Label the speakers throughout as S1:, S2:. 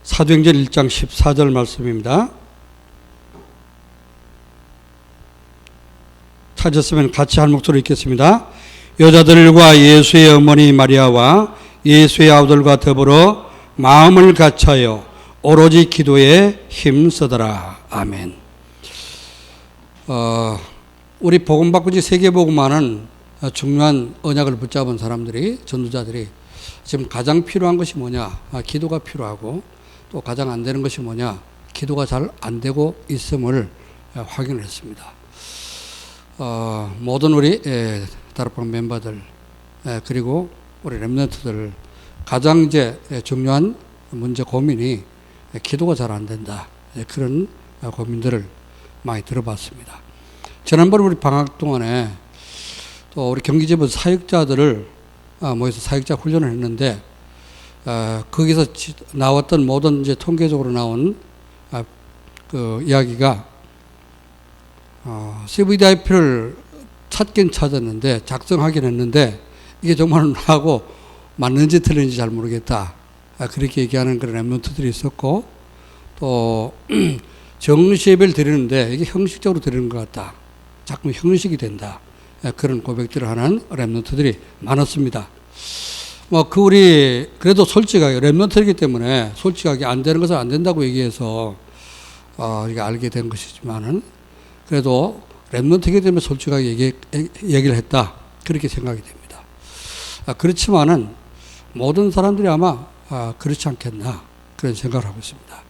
S1: 사도행전 1장 14절 말씀입니다. 찾았으면 같이 한 목소리 읽겠습니다. 여자들과 예수의 어머니 마리아와 예수의 아우들과 더불어 마음을 같이하여 오로지 기도에 힘쓰더라. 아멘. 우리 복음 바꾸기 세계복음화는 중요한 언약을 붙잡은 사람들이, 전도자들이 지금 가장 필요한 것이 뭐냐? 기도가 필요하고, 또 가장 안 되는 것이 뭐냐? 기도가 잘 안 되고 있음을 확인을 했습니다. 모든 우리 다락방 멤버들, 그리고 우리 렘넌트들 가장 이제 중요한 문제 고민이 기도가 잘 안 된다. 그런 고민들을 많이 들어봤습니다. 지난번 우리 방학 동안에 또 우리 경기지부 사역자들을 모여서 사역자 훈련을 했는데, 거기서 나왔던 모든 이제 통계적으로 나온 그 이야기가 CVDIP를 찾긴 찾았는데, 작성하긴 했는데 이게 정말 하고 맞는지 틀린지 잘 모르겠다. 그렇게 얘기하는 그런 랩런트들이 있었고, 또 정시 예배를 드리는데 이게 형식적으로 드리는 것 같다. 자꾸 형식이 된다. 그런 고백들을 하는 랩런트들이 많았습니다. 우리 그래도 솔직하게 랩런트이기 때문에 솔직하게 안 되는 것은 안 된다고 얘기해서 이게 알게 된 것이지만은, 그래도 랩런트이기 때문에 솔직하게 얘기를 했다. 그렇게 생각이 됩니다. 그렇지만은 모든 사람들이 아마 그렇지 않겠나 그런 생각을 하고 있습니다.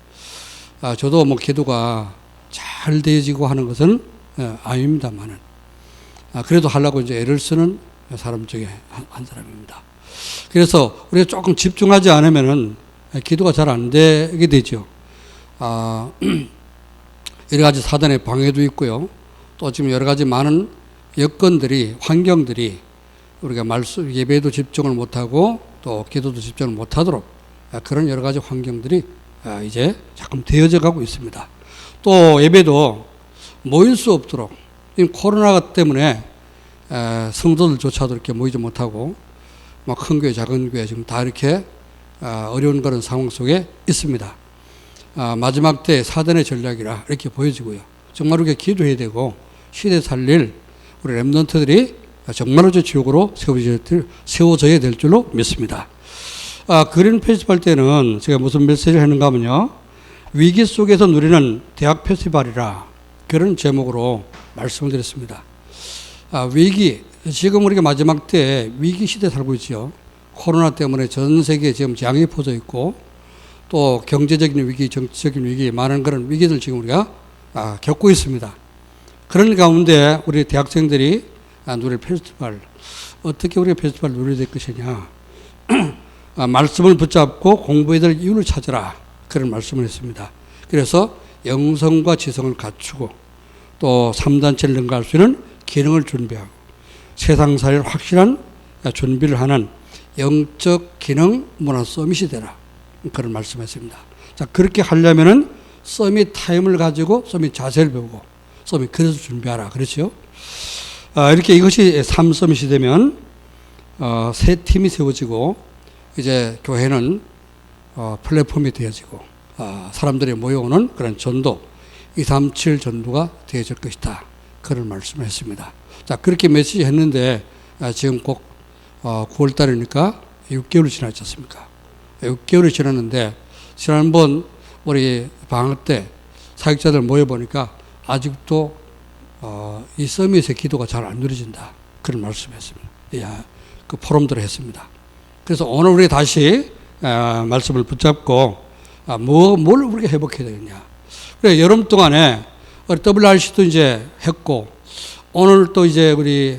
S1: 저도 기도가 잘 되어지고 하는 것은 아닙니다만은, 그래도 하려고 이제 애를 쓰는 사람 중에 한 사람입니다. 그래서 우리가 조금 집중하지 않으면은 기도가 잘 안 되게 되죠. 여러 가지 사단의 방해도 있고요. 또 지금 여러 가지 많은 여건들이, 환경들이 우리가 말씀, 예배도 집중을 못하고 또 기도도 집중을 못하도록 그런 여러 가지 환경들이 이제 조금 되어져 가고 있습니다. 또 예배도 모일 수 없도록, 코로나 때문에 성도들조차도 이렇게 모이지 못하고 큰 교회, 작은 교회 지금 다 이렇게 어려운 그런 상황 속에 있습니다. 마지막 때 사단의 전략이라 이렇게 보여지고요. 정말 우리가 기도해야 되고 시대 살릴 우리 렘넌트들이 정말로 저 지옥으로 세워져야 될 줄로 믿습니다. 그린 페스티벌 때는 제가 무슨 메시지를 했는가 하면요, 위기 속에서 누리는 대학 페스티벌이라 그런 제목으로 말씀을 드렸습니다. 위기, 지금 우리가 마지막 때 위기 시대에 살고 있죠. 코로나 때문에 전 세계에 지금 재앙이 퍼져 있고, 또 경제적인 위기, 정치적인 위기, 많은 그런 위기들 지금 우리가 겪고 있습니다. 그런 가운데 우리 대학생들이 누릴 페스티벌, 어떻게 우리가 페스티벌 누려야 될 것이냐. 말씀을 붙잡고 공부해야 될 이유를 찾으라. 그런 말씀을 했습니다. 그래서 영성과 지성을 갖추고 또 3단체를 능가할 수 있는 기능을 준비하고 세상사회를 확실한 준비를 하는 영적 기능 문화 서밋이 되라. 그런 말씀했습니다. 자, 그렇게 하려면은 서밋 타임을 가지고 서밋 자세를 배우고 서밋 그래서 준비하라. 그렇죠? 이렇게 이것이 3서밋이 되면 새 팀이 세워지고 이제 교회는 플랫폼이 되어지고 사람들이 모여오는 그런 전도 237 전도가 되어질 것이다. 그런 말씀을 했습니다. 자, 그렇게 메시지 했는데 지금 꼭 9월 달이니까 6개월이 지났지 않습니까? 6개월이 지났는데 지난번 우리 방학 때 사역자들 모여보니까 아직도 이 서밋의 기도가 잘 안 누려진다. 그런 말씀했습니다. 그 포럼들을 했습니다. 그래서 오늘 우리 다시 말씀을 붙잡고 뭘 우리가 회복해야 되겠냐. 그래, 여름 동안에 WRC도 이제 했고, 오늘 또 이제 우리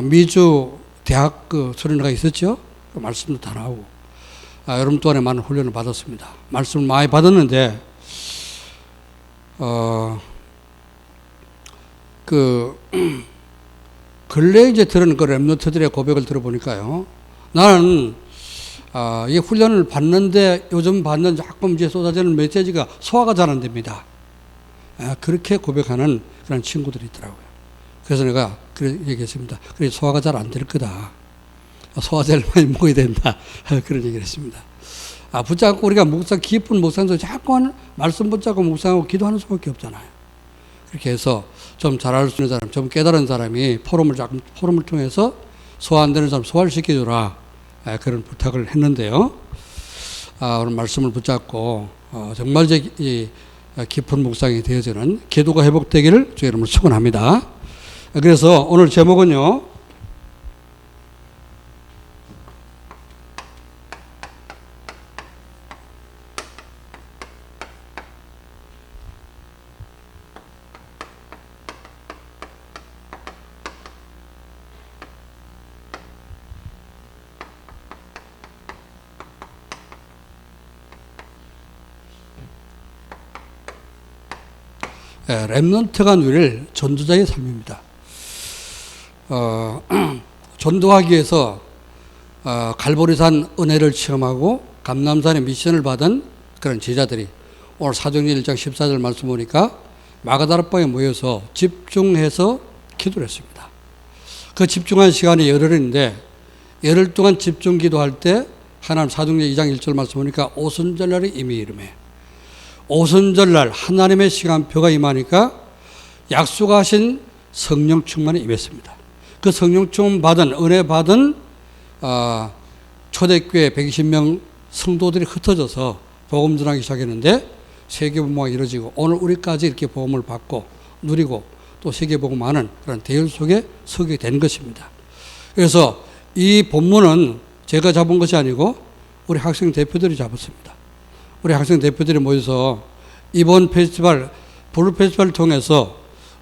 S1: 미주 대학 그 수련회가 있었죠. 그 말씀도 다 나오고 여름 동안에 많은 훈련을 받았습니다. 말씀을 많이 받았는데 근래 이제 들은 그 렘넌트들의 고백을 들어보니까요, 나는 이 훈련을 받는데 요즘 받는 조금 이제 쏟아지는 메시지가 소화가 잘 안 됩니다. 그렇게 고백하는 그런 친구들이 있더라고요. 그래서 내가 그렇게 얘기했습니다. 그래, 소화가 잘 안 될 거다. 소화제를 많이 먹어야 된다. 그런 얘기를 했습니다. 붙잡고 우리가 깊은 묵상에서 자꾸 말씀 붙잡고 묵상하고 기도하는 수밖에 없잖아요. 그렇게 해서 좀 잘할 수 있는 사람, 좀 깨달은 사람이 포럼을 통해서 소화 안 되는 사람 소화시켜주라. 그런 부탁을 했는데요. 오늘 말씀을 붙잡고 정말 이 깊은 묵상이 되어지는 기도가 회복되기를 주의 이름으로 축원합니다. 그래서 오늘 제목은요. 렘넌트가 누릴 전도자의 삶입니다. 전도하기 위해서 갈보리산 은혜를 체험하고 감남산의 미션을 받은 그런 제자들이 오늘 사도행전 1장 14절 말씀 보니까 마가다락방에 모여서 집중해서 기도를 했습니다. 그 집중한 시간이 열흘인데 열흘 동안 집중 기도할 때 하나님 사도행전 2장 1절 말씀 보니까 오순절날이 이미 이름에 오순절날 하나님의 시간표가 임하니까 약속하신 성령 충만이 임했습니다. 그 성령 충만 받은 은혜 받은 초대교회 120명 성도들이 흩어져서 복음 전하기 시작했는데 세계복음화가 이루어지고 오늘 우리까지 이렇게 복음을 받고 누리고 또 세계복음화하는 그런 대열 속에 서게 된 것입니다. 그래서 이 본문은 제가 잡은 것이 아니고 우리 학생 대표들이 잡았습니다. 우리 학생 대표들이 모여서 이번 페스티벌, 블루 페스티벌을 통해서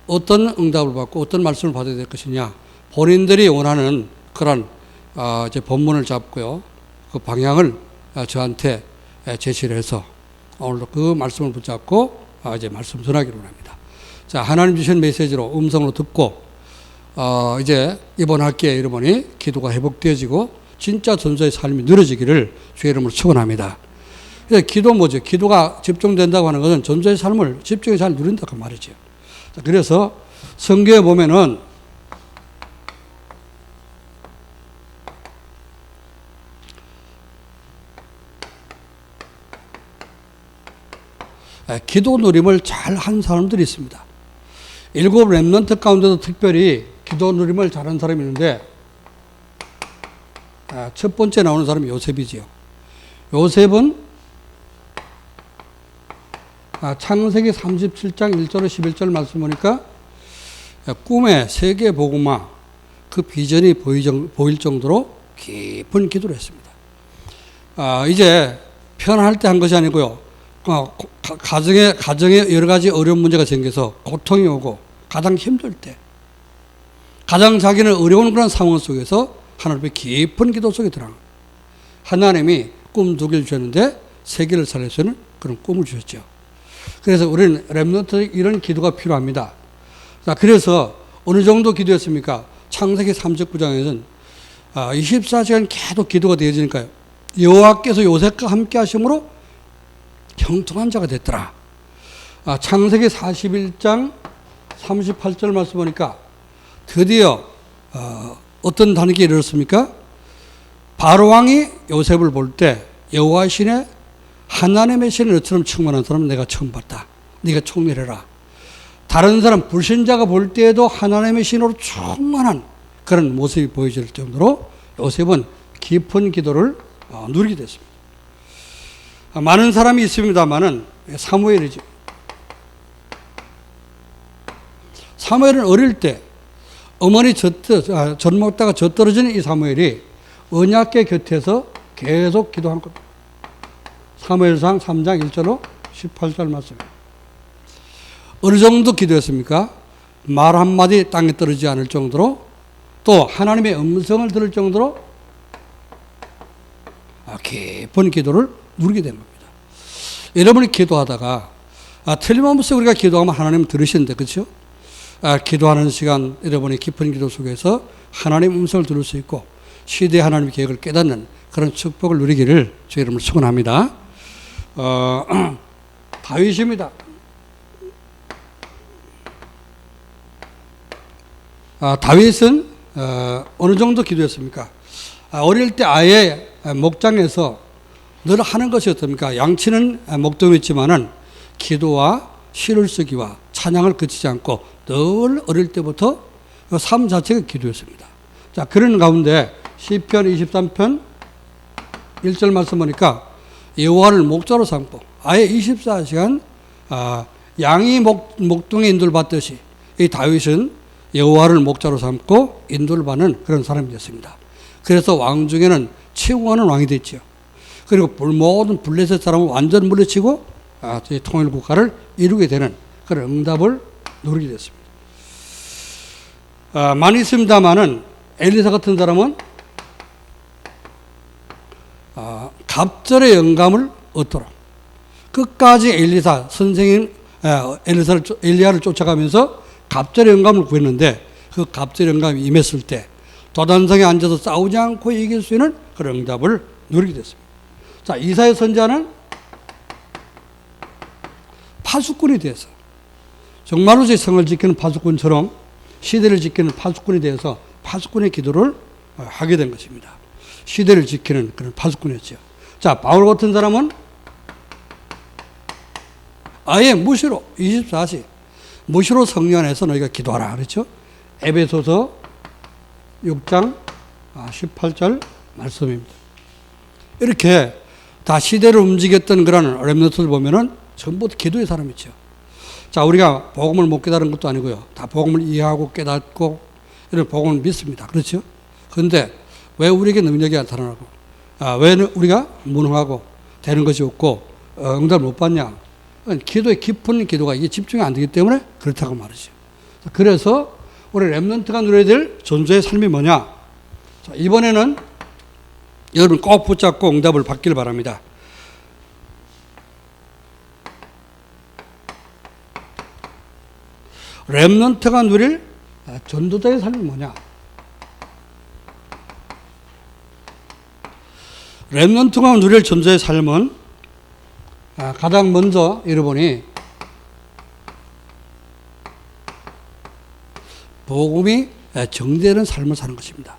S1: 어떤 응답을 받고 어떤 말씀을 받아야 될 것이냐. 본인들이 원하는 그런 이제 본문을 잡고요. 그 방향을 저한테 제시를 해서 오늘도 그 말씀을 붙잡고 이제 말씀 전하기로 합니다. 자, 하나님 주신 메시지로 음성으로 듣고 이제 이번 학기에 여러분이 기도가 회복되어지고 진짜 전도의 삶이 누려지기를 주의 이름으로 축원합니다. 기도 뭐죠? 기도가 집중된다고 하는 것은 전도의 삶을 집중해 잘 누린다고 말이죠. 그래서 성경에 보면은 기도 누림을 잘 한 사람들이 있습니다. 7 렘넌트 가운데도 특별히 기도 누림을 잘한 사람이 있는데 첫 번째 나오는 사람이 요셉이지요. 요셉은 창세기 37장 1절 11절 말씀 보니까 꿈에 세계 복음화 그 비전이 보일 정도로 깊은 기도를 했습니다. 이제 편할 때 한 것이 아니고요. 가정에 여러 가지 어려운 문제가 생겨서 고통이 오고 가장 힘들 때 가장 자기는 어려운 그런 상황 속에서 하나님의 깊은 기도 속에 들어갑니다. 하나님이 꿈 2개를 주셨는데 3개를 살릴 수 있는 그런 꿈을 주셨죠. 그래서 우리는 렘넌트 이런 기도가 필요합니다. 자, 그래서 어느 정도 기도했습니까? 창세기 39장에서는 24시간 계속 기도가 되어지니까요. 여호와께서 요셉과 함께 하심으로 형통한 자가 됐더라. 창세기 41장 38절 말씀 보니까 드디어 어떤 단계에 이르렀습니까? 바로왕이 요셉을 볼 때 여호와의 신에 하나님의 신을 너처럼 충만한 사람은 내가 처음 봤다. 네가 총멸해라. 다른 사람 불신자가 볼 때에도 하나님의 신으로 충만한 그런 모습이 보여질 정도로 요셉은 깊은 기도를 누리게 됐습니다. 많은 사람이 있습니다만은 사무엘이죠. 사무엘은 어릴 때 어머니 젖 먹다가 젖 떨어지는 이 사무엘이 언약궤 곁에서 계속 기도한 겁니다. 사무엘상 3장 1절로 18절 말씀. 어느 정도 기도했습니까? 말 한마디 땅에 떨어지지 않을 정도로 또 하나님의 음성을 들을 정도로 깊은 기도를 누리게 된 겁니다. 여러분이 기도하다가 틀림없이 우리가 기도하면 하나님 들으시는데 그렇죠? 기도하는 시간 여러분이 깊은 기도 속에서 하나님 음성을 들을 수 있고 시대의 하나님의 계획을 깨닫는 그런 축복을 누리기를 주의 이름으로 축원합니다. 다윗입니다. 다윗은 어느 정도 기도했습니까? 어릴 때 아예 목장에서 늘 하는 것이 어떻습니까? 양치는 목동이었지만은 기도와 시를 쓰기와 찬양을 그치지 않고 늘 어릴 때부터 그 삶 자체가 기도였습니다. 자, 그런 가운데 시편 23편 1절 말씀 보니까 여호와를 목자로 삼고 아예 24시간 양이 목동에 인도를 받듯이 이 다윗은 여호와를 목자로 삼고 인도를 받는 그런 사람이 됐습니다. 그래서 왕 중에는 최고하는 왕이 됐죠. 그리고 모든 블레셋 사람을 완전 물리치고 통일 국가를 이루게 되는 그런 응답을 누리게 됐습니다. 많이 있습니다만은 엘리사 같은 사람은 갑절의 영감을 얻도록 끝까지 엘리사 선생인 엘리야를 쫓아가면서 갑절의 영감을 구했는데 그 갑절의 영감이 임했을 때 도단성에 앉아서 싸우지 않고 이길 수 있는 그런 응답을 누리게 됐습니다. 자, 이사야 선지자는 파수꾼이 돼서 정말로 제 성을 지키는 파수꾼처럼 시대를 지키는 파수꾼이 되어서 파수꾼의 기도를 하게 된 것입니다. 시대를 지키는 그런 파수꾼이었죠. 자, 바울 같은 사람은 아예 무시로 24시 무시로 성령 안에서 너희가 기도하라 그렇죠. 에베소서 6장 18절 말씀입니다. 이렇게 다 시대를 움직였던 그런 렘넌트를 보면은 전부 기도의 사람이죠. 자, 우리가 복음을 못 깨달은 것도 아니고요. 다 복음을 이해하고 깨닫고 이런 복음을 믿습니다. 그렇죠? 그런데 왜 우리에게 능력이 나타나고, 왜 우리가 무능하고 되는 것이 없고 응답을 못 받냐? 기도의 깊은 기도가 이게 집중이 안 되기 때문에 그렇다고 말이죠. 그래서 우리 렘넌트가 누려야 될 전도의 삶이 뭐냐? 자, 이번에는 여러분 꼭 붙잡고 응답을 받기를 바랍니다. 렘넌트가 누릴 전도자의 삶이 뭐냐? 렘넌트가 누릴 전도자의 삶은 가장 먼저 여러분이 복음이 정제되는 삶을 사는 것입니다.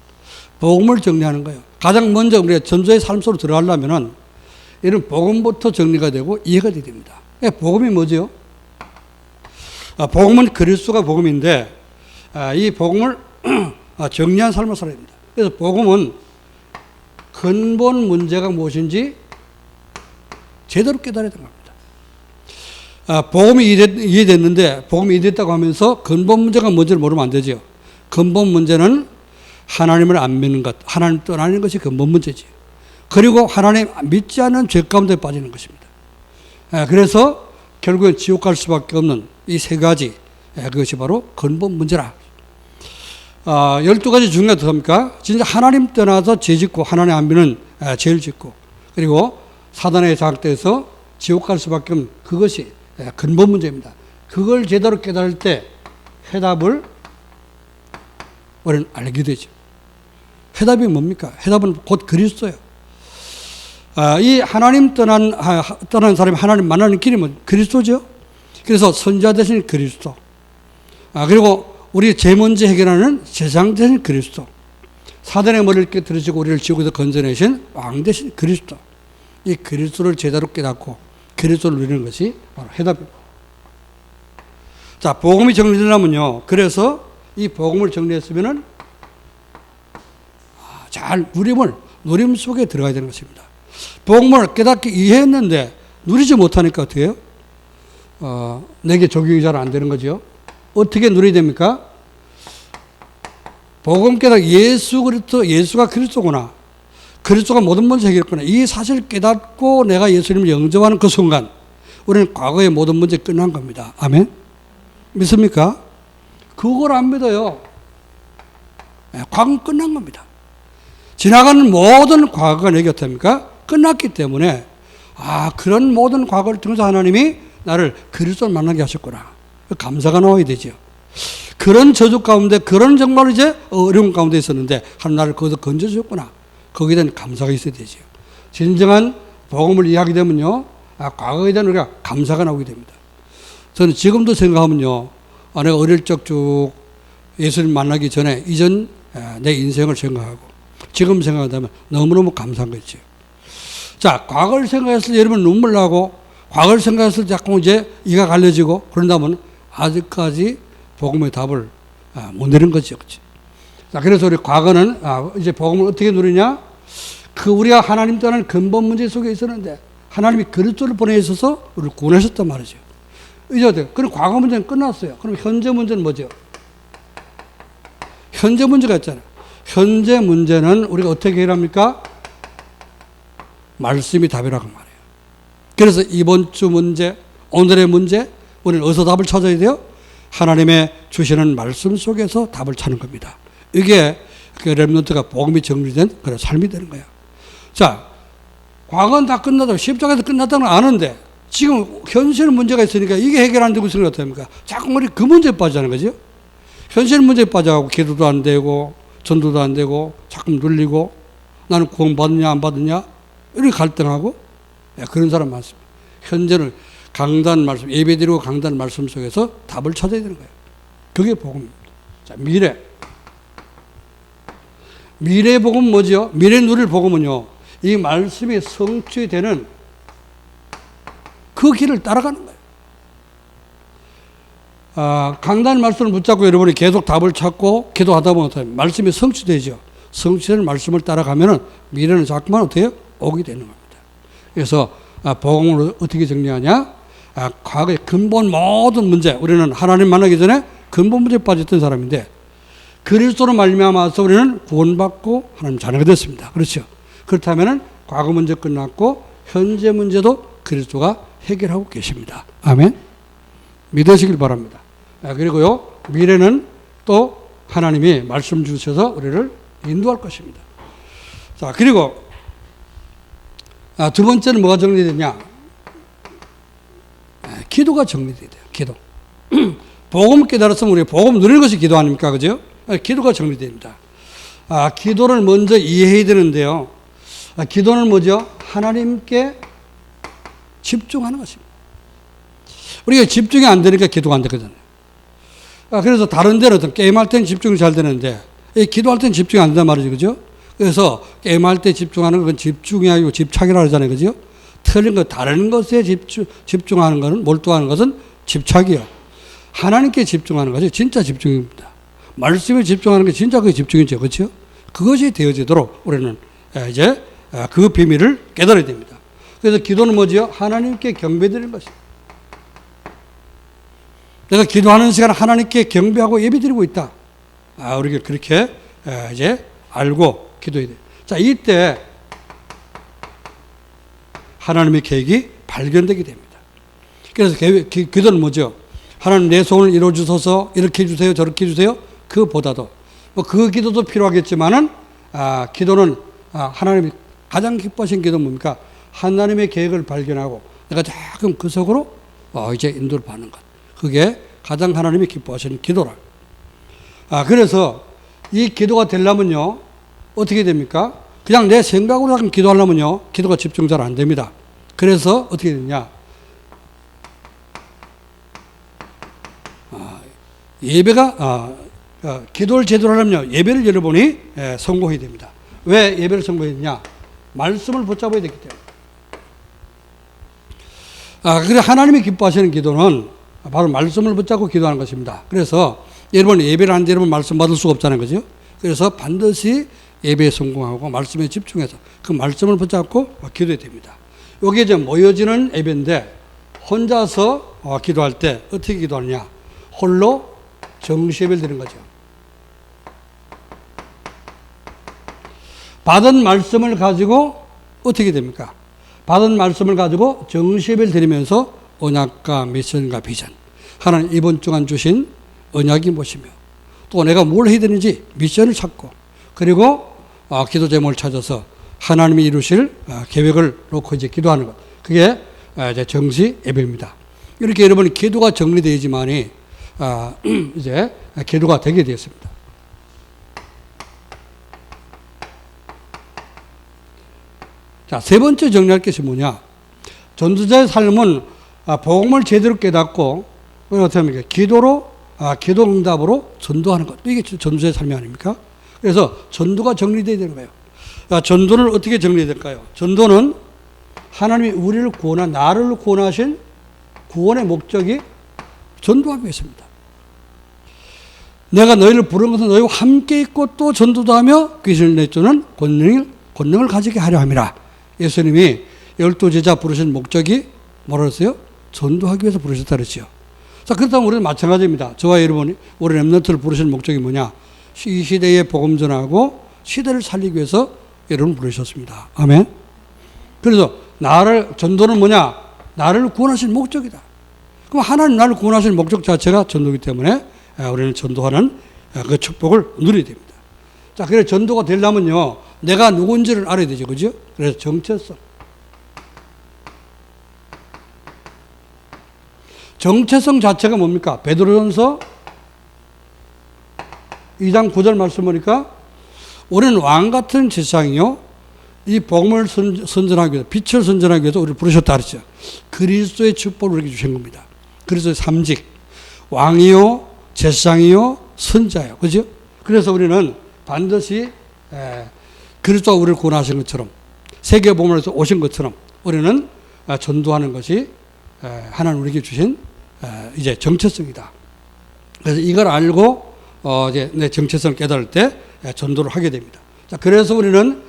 S1: 복음을 정리하는 거예요. 가장 먼저 우리가 전도의 삶 속으로 들어가려면은 이런 복음부터 정리가 되고 이해가 돼야 됩니다. 복음이 뭐죠? 복음은 그리스도가 복음인데 이 복음을 정리한 삶을 살아야 됩니다. 그래서 복음은 근본 문제가 무엇인지 제대로 깨달아야 되는 겁니다. 복음이 이해됐는데 복음이 이해됐다고 하면서 근본 문제가 뭔지를 모르면 안 되죠. 근본 문제는 하나님을 안 믿는 것, 하나님 떠나는 것이 근본 문제지. 그리고 하나님 믿지 않는 죄 가운데 빠지는 것입니다. 그래서 결국엔 지옥 갈 수밖에 없는 이 세 가지, 그것이 바로 근본 문제라. 12가지 중요한 게 뭡니까? 진짜 하나님 떠나서 죄 짓고 하나님 안 믿는 죄를 짓고 그리고 사단에 장악돼서 지옥 갈 수밖에 없는 그것이 근본 문제입니다. 그걸 제대로 깨달을 때 해답을 우리는 알게 되죠. 해답이 뭡니까? 해답은 곧 그리스도예요. 이 하나님 떠난 사람이 하나님 만나는 길이 뭐 그리스도죠. 그래서 선지자 대신 그리스도. 그리고 우리 죄 문제 해결하는 제사장 대신 그리스도. 사단의 머리를 깨뜨리시고 우리를 지옥에서 건져내신 왕 대신 그리스도. 이 그리스도를 제대로 깨닫고 그리스도를 누리는 것이 바로 해답입니다. 자, 복음이 정리되려면요. 그래서 이 복음을 정리했으면은 잘 누림 속에 들어가야 되는 것입니다. 복음을 깨닫게 이해했는데 누리지 못하니까 어떻게 해요? 내게 적용이 잘 안 되는 거죠. 어떻게 누려야 됩니까? 복음 깨닫 예수가 그리스도구나. 그리스도가 모든 문제 해결했구나. 이 사실을 깨닫고 내가 예수님을 영접하는 그 순간 우리는 과거의 모든 문제 끝난 겁니다. 아멘? 믿습니까? 그걸 안 믿어요. 과거는 끝난 겁니다. 지나가는 모든 과거가 내 곁입니까? 끝났기 때문에 그런 모든 과거를 통해서 하나님이 나를 그리스도를 만나게 하셨구나. 감사가 나와야 되죠. 그런 저주 가운데 그런 정말 이제 어려운 가운데 있었는데 하나님 나를 거기서 건져주셨구나. 거기에 대한 감사가 있어야 되죠. 진정한 복음을 이해하게 되면요. 과거에 대한 우리가 감사가 나오게 됩니다. 저는 지금도 생각하면요. 내가 어릴 적 쭉 예수님 만나기 전에 이전 내 인생을 생각하고 지금 생각하면 너무너무 감사한 거죠. 자, 과거를 생각했을 때 여러분 눈물 나고, 과거를 생각했을 때 자꾸 이제 이가 갈려지고, 그런다면 아직까지 복음의 답을 못 내린 거죠. 그치? 자, 그래서 우리 과거는, 이제 복음을 어떻게 누리냐? 우리가 하나님 떠나는 근본 문제 속에 있었는데, 하나님이 그리스도를 보내 있어서 우리를 구원하셨단 말이죠. 이제 어때요? 그럼 과거 문제는 끝났어요. 그럼 현재 문제는 뭐죠? 현재 문제가 있잖아요. 현재 문제는 우리가 어떻게 해결합니까? 말씀이 답이라고 말해요. 그래서 이번 주 문제, 오늘의 문제, 우리는 어디서 답을 찾아야 돼요? 하나님의 주시는 말씀 속에서 답을 찾는 겁니다. 이게 그 렘넌트가 복음이 정리된 그런 삶이 되는 거예요. 자, 과거는 다 끝나도 십자가에서 끝났다는 걸 아는데 지금 현실 문제가 있으니까 이게 해결 안 되고 있으면 어떡합니까? 자꾸 우리 그 문제에 빠지는 거죠. 현실 문제에 빠져가고 기도도 안 되고 전도도 안 되고 자꾸 눌리고 나는 구원 받느냐 안 받느냐 이렇게 갈등하고 그런 사람 많습니다. 현재는 강단 말씀, 예배드리고 강단 말씀 속에서 답을 찾아야 되는 거예요. 그게 복음입니다. 자, 미래 복음 뭐죠? 미래 누릴 복음은요, 이 말씀이 성취되는 그 길을 따라가는 거예요. 강단 말씀을 붙잡고 여러분이 계속 답을 찾고 기도하다 보면 말씀이 성취되죠. 성취되는 말씀을 따라가면 미래는 자꾸만 어떻게 해요? 오게 되는 겁니다. 그래서 복음을 어떻게 정리하냐? 과거의 근본 모든 문제, 우리는 하나님 만나기 전에 근본 문제에 빠졌던 사람인데 그리스도로 말미암아서 우리는 구원받고 하나님 자녀가 됐습니다. 그렇죠? 그렇다면 과거 문제 끝났고 현재 문제도 그리스도가 해결하고 계십니다. 아멘. 믿으시길 바랍니다. 그리고요, 미래는 또 하나님이 말씀 주셔서 우리를 인도할 것입니다. 자, 그리고 두 번째는 뭐가 정리되냐? 기도가 정리돼야 돼요. 기도. 복음 깨달았으면 우리가 복음 누리는 것이 기도 아닙니까? 그죠? 기도가 정리됩니다. 기도를 먼저 이해해야 되는데요. 기도는 뭐죠? 하나님께 집중하는 것입니다. 우리가 집중이 안 되니까 기도가 안 되거든요. 그래서 다른 데는 게임할 때는 집중이 잘 되는데 기도할 때는 집중이 안 된단 말이죠. 그죠? 그래서 게임할 때 집중하는 건 집중이 아니고 집착이라고 하잖아요. 그죠? 틀린 거, 다른 것에 집중하는 것은, 몰두하는 것은 집착이요. 하나님께 집중하는 것이 진짜 집중입니다. 말씀에 집중하는 게 진짜 그게 집중이죠. 그렇죠? 그것이 되어지도록 우리는 이제 그 비밀을 깨달아야 됩니다. 그래서 기도는 뭐죠? 하나님께 경배드리는 것입니다. 내가 기도하는 시간 하나님께 경배하고 예배드리고 있다. 우리가 그렇게 이제 알고 기도해야 돼요. 자, 이때 하나님의 계획이 발견되게 됩니다. 그래서 기도는 뭐죠? 하나님 내 소원을 이루어주소서, 이렇게 해주세요, 저렇게 해주세요. 그보다도 그 기도도 필요하겠지만은 기도는 하나님이 가장 기뻐하신 기도는 뭡니까? 하나님의 계획을 발견하고 내가 조금 그 속으로 이제 인도를 받는 것. 그게 가장 하나님이 기뻐하시는 기도라. 그래서 이 기도가 되려면요, 어떻게 됩니까? 그냥 내 생각으로 하면 기도하려면요, 기도가 집중 잘 안 됩니다. 그래서 어떻게 되냐? 예배가, 기도를 제대로 하려면 예배를 여러분이 성공해야 됩니다. 왜 예배를 성공해야 되냐? 말씀을 붙잡아야 되기 때문에. 그래 하나님이 기뻐하시는 기도는 바로 말씀을 붙잡고 기도하는 것입니다. 그래서 여러분 예배를 하는데 여러분 말씀 받을 수가 없잖아요. 그죠? 그래서 반드시 예배에 성공하고 말씀에 집중해서 그 말씀을 붙잡고 기도해야 됩니다. 이게 이제 모여지는 예배인데 혼자서 기도할 때 어떻게 기도하느냐? 홀로 정시예배를 드리는 거죠. 받은 말씀을 가지고 어떻게 됩니까? 받은 말씀을 가지고 정시예배를 드리면서 언약과 미션과 비전, 하나님 이번 주간 주신 언약이 무엇이며 또 내가 뭘 해야 되는지 미션을 찾고 그리고 기도 제목을 찾아서 하나님이 이루실 계획을 놓고 이제 기도하는 것, 그게 이제 정시 예배입니다. 이렇게 여러분 기도가 정리되지만이 이제 기도가 되게 되었습니다. 자, 세 번째 정리할 것이 뭐냐? 전도자의 삶은 복음을 제대로 깨닫고 어떻게 합니까? 기도로 기도 응답으로 전도하는 것. 이게 전도자의 삶이 아닙니까? 그래서 전도가 정리되어야 되는 거예요. 전도를 어떻게 정리해야 될까요? 전도는 하나님이 우리를 구원한, 나를 구원하신 구원의 목적이 전도하기 위해서입니다. 내가 너희를 부른 것은 너희와 함께 있고 또 전도도 하며 귀신을 내쫓는 권능을 가지게 하려 함이라. 예수님이 12제자 부르신 목적이 뭐라 그랬어요? 전도하기 위해서 부르셨다 그랬죠. 자, 그렇다면 우리는 마찬가지입니다. 저와 여러분이 우리 렘넌트를 부르신 목적이 뭐냐? 이 시대에 복음 전하고 시대를 살리기 위해서 여러분을 부르셨습니다. 아멘. 그래서 전도는 뭐냐? 나를 구원하신 목적이다. 그럼 하나님 나를 구원하신 목적 자체가 전도이기 때문에 우리는 전도하는 그 축복을 누려야 됩니다. 자, 그래서 전도가 되려면요, 내가 누군지를 알아야 되죠. 그죠? 그래서 정체성. 정체성 자체가 뭡니까? 베드로전서 2장 9절 말씀 보니까 우리는 왕 같은 제사장이요, 이 복음을 선전하기 위해서, 빛을 선전하기 위해서 우리를 부르셨다 그랬죠. 그리스도의 축복을 우리에게 주신 겁니다. 그리스도의 삼직, 왕이요, 제사장이요, 선자요. 그죠? 그래서 우리는 반드시 그리스도가 우리를 구원하신 것처럼, 세계 복음에서 오신 것처럼 우리는 전도하는 것이 하나님 우리에게 주신 이제 정체성이다. 그래서 이걸 알고 이제 내 정체성을 깨달을 때 전도를 하게 됩니다. 자, 그래서 우리는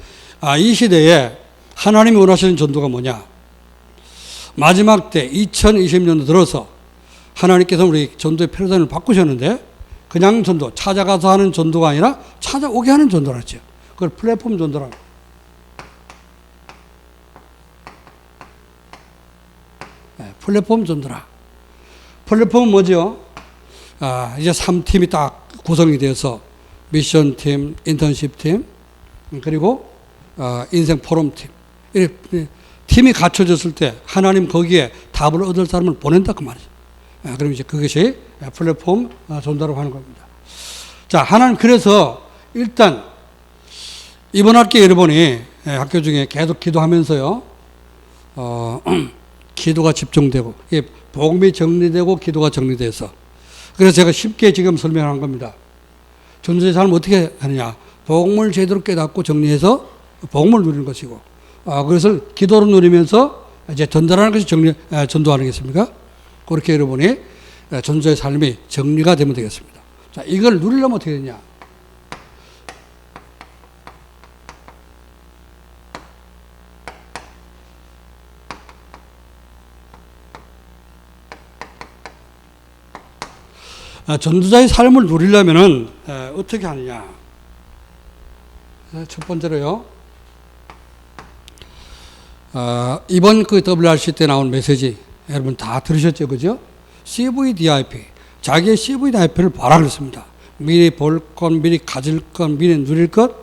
S1: 이 시대에 하나님이 원하시는 전도가 뭐냐? 마지막 때 2020년도 들어서 하나님께서 우리 전도의 패러다임을 바꾸셨는데, 그냥 전도, 찾아가서 하는 전도가 아니라 찾아오게 하는 전도라 했죠. 그걸 플랫폼 전도라고. 플랫폼 전도라. 플랫폼은 뭐죠? 이제 3팀이 딱 구성이 되어서 미션팀, 인턴십팀, 그리고 인생 포럼팀. 이렇게 팀이 갖춰졌을 때 하나님 거기에 답을 얻을 사람을 보낸다 그 말이죠. 그럼 이제 그것이 플랫폼 전도라고 하는 겁니다. 자, 하나님 그래서 일단 이번 학기 여러분이 학교 중에 계속 기도하면서요, 기도가 집중되고, 복음이 정리되고 기도가 정리돼서, 그래서 제가 쉽게 지금 설명한 겁니다. 전도의 삶을 어떻게 하느냐? 복음을 제대로 깨닫고 정리해서 복음을 누리는 것이고, 그것을 기도로 누리면서 이제 전달하는 것이 전도 아니겠습니까? 그렇게 여러분이 전도의 삶이 정리가 되면 되겠습니다. 자, 이걸 누리려면 어떻게 되냐? 전도자의 삶을 누리려면은 어떻게 하느냐? 첫 번째로요, 이번 그 WRC 때 나온 메시지 여러분 다 들으셨죠, 그죠? CVDIP, 자기의 CVDIP를 봐라 그랬습니다. 미리 볼 것, 미리 가질 것, 미리 누릴 것,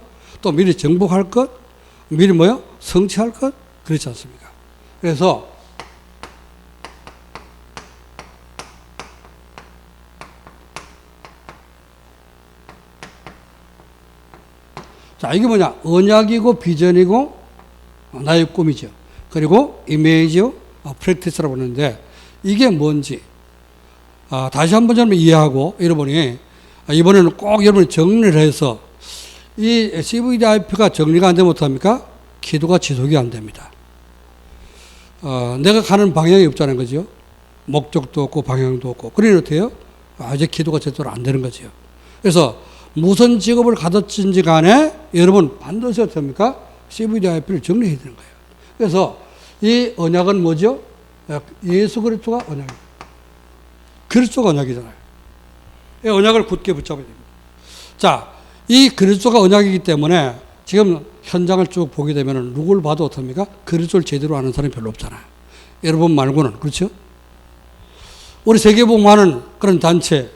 S1: 또 미리 정복할 것, 미리 뭐요? 성취할 것, 그렇지 않습니까? 그래서 자, 이게 뭐냐? 언약이고 비전이고 나의 꿈이죠. 그리고 이미지요, 프랙티스라고 하는데, 이게 뭔지 다시 한번 좀 이해하고, 여러분이 이번에는 꼭 여러분이 정리를 해서, 이 CVDIP가 정리가 안 되면 어떡합니까? 기도가 지속이 안 됩니다. 내가 가는 방향이 없다는 거죠. 목적도 없고 방향도 없고. 그러니 어때요? 이제 기도가 제대로 안 되는 거죠. 그래서 무슨 직업을 가졌든지 간에 여러분 반드시 어떻습니까? CVDIP를 정리해야 되는 거예요. 그래서 이 언약은 뭐죠? 예수 그리스도가 언약입니다. 그리스도가 언약이잖아요. 이 언약을 굳게 붙잡아야 됩니다. 자, 이 그리스도가 언약이기 때문에 지금 현장을 쭉 보게 되면 누굴 봐도 어떻습니까? 그리스도를 제대로 아는 사람이 별로 없잖아요. 여러분 말고는. 그렇죠? 우리 세계복음하는 그런 단체,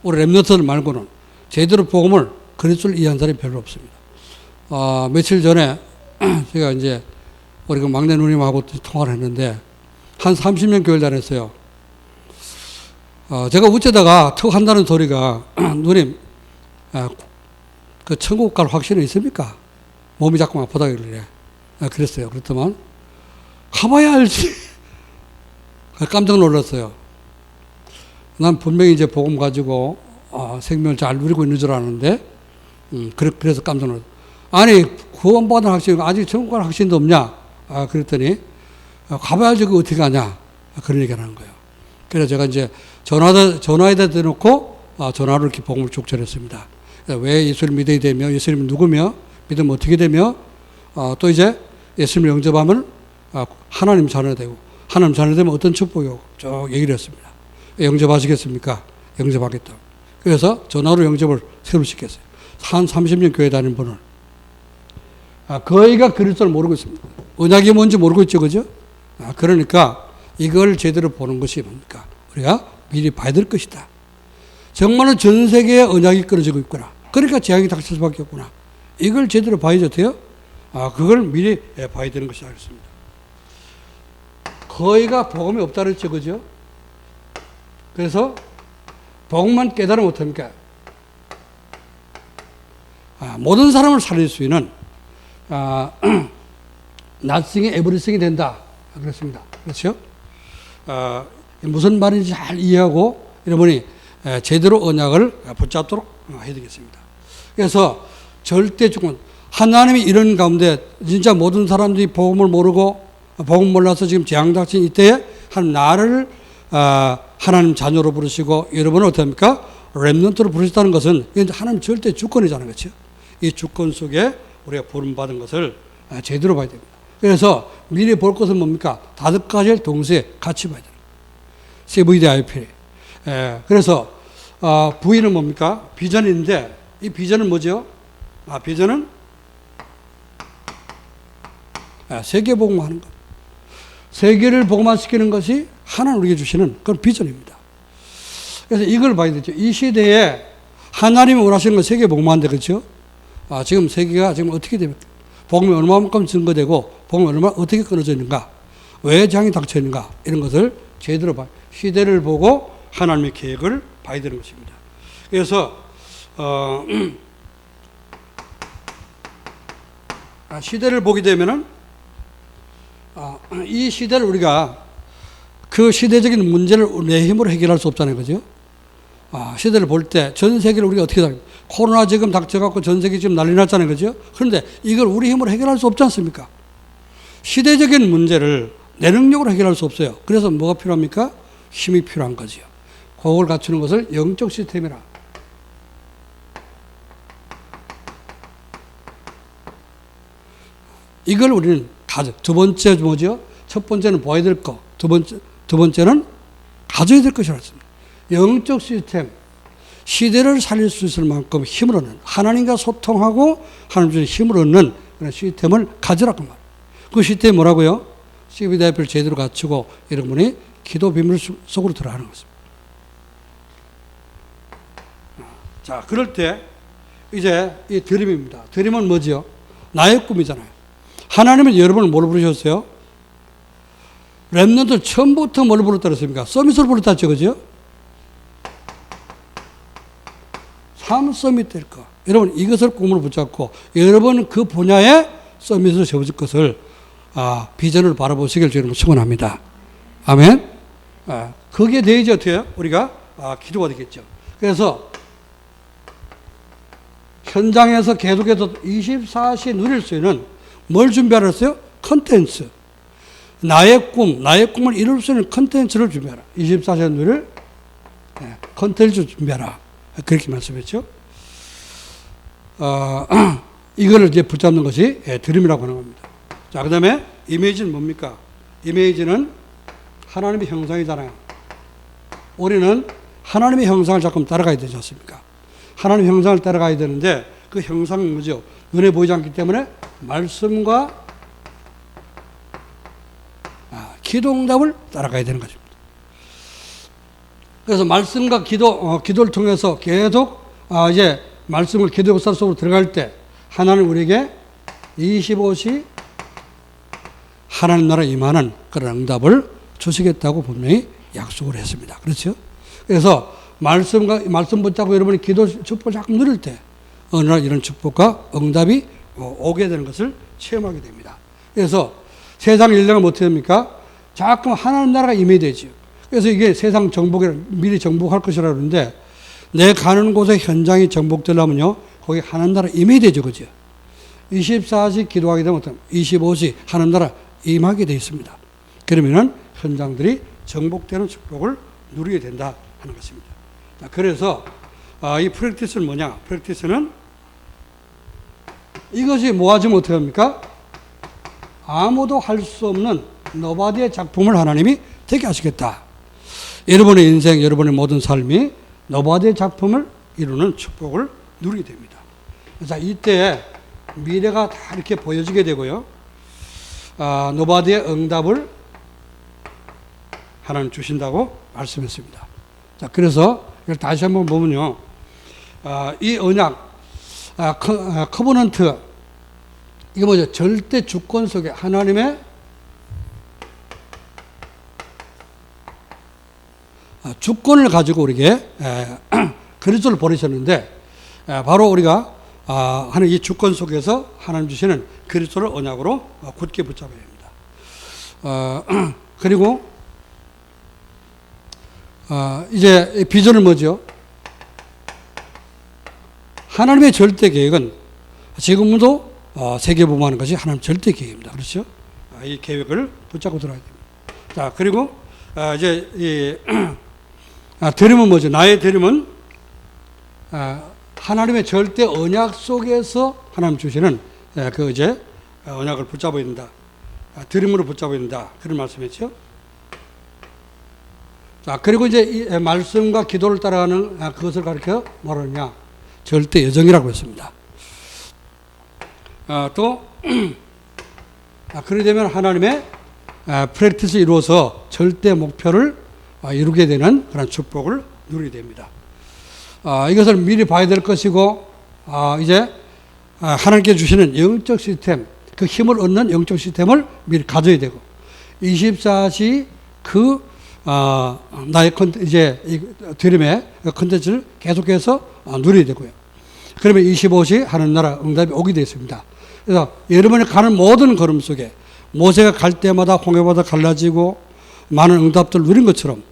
S1: 우리 렘넌트들 말고는 제대로 복음을, 그리스도를 이해한 사람이 별로 없습니다. 며칠 전에 제가 이제 우리 그 막내 누님하고 통화를 했는데, 한 30년 교회를 다녔어요. 제가 어쩌다가 턱 한다는 소리가, 누님, 그 천국 갈 확신은 있습니까? 몸이 자꾸 아프다 그러래. 그랬어요. 그렇더만, 가봐야 알지. 깜짝 놀랐어요. 난 분명히 이제 복음 가지고 생명을 잘 누리고 있는 줄 아는데, 그래서 깜짝 놀랐어요. 아니, 구원받은 확신, 아직 천국 갈 확신도 없냐? 그랬더니 가봐야지 그거 어떻게 가냐. 그런 얘기를 하는 거예요. 그래서 제가 이제 전화에다 대놓고 전화로 이렇게 복음을 쭉 전했습니다. 왜 예수를 믿어야 되며, 예수님은 누구며, 믿으면 어떻게 되며, 또 이제 예수님을 영접하면 하나님 자녀 되고, 하나님 자녀 되면 어떤 축복이 오고 쭉 얘기를 했습니다. 영접하시겠습니까? 영접하겠다. 그래서 전화로 영접을 새로 시켰어요. 한 30년 교회 다니는 분을. 거의가 그리스도를 모르고 있습니다. 언약이 뭔지 모르고 있죠, 그죠? 그러니까 이걸 제대로 보는 것이 뭡니까? 우리가 미리 봐야 될 것이다. 정말로 전 세계에 언약이 끊어지고 있구나. 그러니까 재앙이 닥칠 수밖에 없구나. 이걸 제대로 봐야죠, 돼요? 그걸 미리 봐야 되는 것이 알겠습니다. 거의가 복음이 없다 그랬죠, 그죠? 그래서 복음만 깨달으면 어떡합니까? 모든 사람을 살릴 수 있는 nothing이 everything이 된다. 그렇습니다. 그렇죠? 무슨 말인지 잘 이해하고 여러분이 제대로 언약을 붙잡도록 해야 되겠습니다. 그래서 절대 죽음, 하나님이 이런 가운데 진짜 모든 사람들이 복음을 모르고 복음 몰라서 지금 재앙 닥친 이때에 한 나를 하나님 자녀로 부르시고 여러분은 어떻습니까? 렘넌트로 부르셨다는 것은 하나님 절대 주권이잖아요. 그렇죠? 이 주권 속에 우리가 부름받은 것을 제대로 봐야 됩니다. 그래서 미리 볼 것은 뭡니까? 5가지를 동시에 같이 봐야 됩니다. CVDIP. 그래서 V는 뭡니까? 비전인데 이 비전은 뭐죠? 비전은 세계 복음화하는 것. 세계를 복음화시키는 것이 하나님 우리에게 주시는 그런 비전입니다. 그래서 이걸 봐야 되죠. 이 시대에 하나님이 원하시는 건 세계 복음화인데 그렇죠? 지금 세계가 지금 어떻게 됩니까? 복음이 얼마만큼 증거되고 복음이 얼마나 어떻게 끊어져 있는가? 왜 재앙이 닥쳐 있는가? 이런 것을 제대로 봐. 시대를 보고 하나님의 계획을 봐야 되는 것입니다. 그래서 시대를 보게 되면은 이 시대를 우리가 그 시대적인 문제를 내 힘으로 해결할 수 없잖아요, 그죠? 시대를 볼 때 전 세계를 우리가 어떻게 다 코로나 지금 닥쳐갖고 전 세계 지금 난리 났잖아요, 그죠? 그런데 이걸 우리 힘으로 해결할 수 없지 않습니까? 시대적인 문제를 내 능력으로 해결할 수 없어요. 그래서 뭐가 필요합니까? 힘이 필요한 거지요. 그걸 갖추는 것을 영적 시스템이라. 이걸 우리는 두 번째 뭐죠? 첫 번째는 보아야 될 거. 두 번째는 가져야 될 것이라 했습니다. 영적 시스템. 시대를 살릴 수 있을 만큼 힘을 얻는, 하나님과 소통하고 하나님 주신 힘을 얻는 그런 시스템을 가지라고 말이에요. 그 시스템이 뭐라고요? CVDIP를 제대로 갖추고 여러분이 기도 비밀 속으로 들어가는 것입니다. 자, 그럴 때 이제 이 드림입니다. 드림은 뭐지요? 나의 꿈이잖아요. 하나님은 여러분을 뭘 부르셨어요? 렘넌트 처음부터 뭘 부르었다 그랬습니까? 서밋을 부르었다 했죠, 그죠? 삶 서밋 될 거. 여러분 이것을 꿈으로 붙잡고 여러분 그 분야에 서밋을 세워질 것을 비전을 바라보시길 여러분 축원합니다. 아멘. 거기에 대해서 어떻게 해요? 우리가 기도가 되겠죠. 그래서 현장에서 계속해서 24시 누릴 수 있는 뭘 준비하라 했어요? 컨텐츠. 나의 꿈을 이룰 수 있는 컨텐츠를 준비하라. 24시간 누릴 컨텐츠 준비하라. 그렇게 말씀했죠. 이거를 이제 붙잡는 것이 드림이라고 하는 겁니다. 자, 그 다음에 이미지는 뭡니까? 이미지는 하나님의 형상이잖아요. 우리는 하나님의 형상을 자꾸 따라가야 되지 않습니까? 하나님의 형상을 따라가야 되는데 그 형상은 뭐죠? 눈에 보이지 않기 때문에 말씀과 기도응답을 따라가야 되는 것입니다. 그래서 말씀과 기도를 통해서 계속 이제 말씀을 기도 역사 속으로 들어갈 때 하나님 우리에게 25시 하나님 나라 임하는 그런 응답을 주시겠다고 분명히 약속을 했습니다. 그렇죠? 그래서 말씀 붙잡고 여러분이 기도 축복을 자꾸 누릴 때 어느 날 이런 축복과 응답이 오게 되는 것을 체험하게 됩니다. 그래서 세상 일령은 어떻게 됩니까? 자꾸 하나님 나라가 임해야 되죠. 그래서 이게 세상 정복을 미리 정복할 것이라 그러는데 내 가는 곳에 현장이 정복되려면요 거기 하나님 나라 임해야 되죠, 그죠? 24시 기도하게 되면 25시 하나님 나라 임하게 되어 있습니다. 그러면은 현장들이 정복되는 축복을 누리게 된다 하는 것입니다. 자, 그래서 이 프랙티스는 뭐냐? 프랙티스는 이것이 모아지면 어떻게 합니까? 아무도 할 수 없는 노바디의 작품을 하나님이 되게 하시겠다. 여러분의 인생, 여러분의 모든 삶이 노바디의 작품을 이루는 축복을 누리게 됩니다. 자, 이때 미래가 다 이렇게 보여지게 되고요. 노바디의 응답을 하나님 주신다고 말씀했습니다. 자, 그래서 이걸 다시 한번 보면요. 이 언약, 커버넌트, 이게 뭐죠? 절대 주권 속에 하나님의 주권을 가지고 우리에게 그리스도를 보내셨는데, 바로 우리가 하는 이 주권 속에서 하나님 주시는 그리스도를 언약으로 굳게 붙잡아야 됩니다. 그리고 이제 비전은 뭐죠? 하나님의 절대 계획은 지금도 세계보험하는 것이 하나님 절대 계획입니다. 그렇죠? 이 계획을 붙잡고 들어야 됩니다. 자, 그리고 이제 이 드림은 뭐죠? 나의 드림은 하나님의 절대 언약 속에서 하나님 주시는 그 이제 언약을 붙잡아야 된다. 드림으로 붙잡아야 된다. 그런 말씀이죠. 자, 그리고 이제 이 말씀과 기도를 따라가는 그것을 가리켜 뭐라 하느냐? 절대 여정이라고 했습니다. 또 그러게 되면 하나님의 프랙티스 이루어서 절대 목표를 이루게 되는 그런 축복을 누리게 됩니다. 이것을 미리 봐야 될 것이고, 이제 하나님께 주시는 영적 시스템, 그 힘을 얻는 영적 시스템을 미리 가져야 되고, 24시 나의 이제 이 드림의 컨텐츠를 계속해서 누려야 되고요. 그러면 25시 하는 나라 응답이 오게 되어 있습니다. 그래서 여러분이 가는 모든 걸음 속에 모세가 갈 때마다 홍해바다 갈라지고 많은 응답들을 누린 것처럼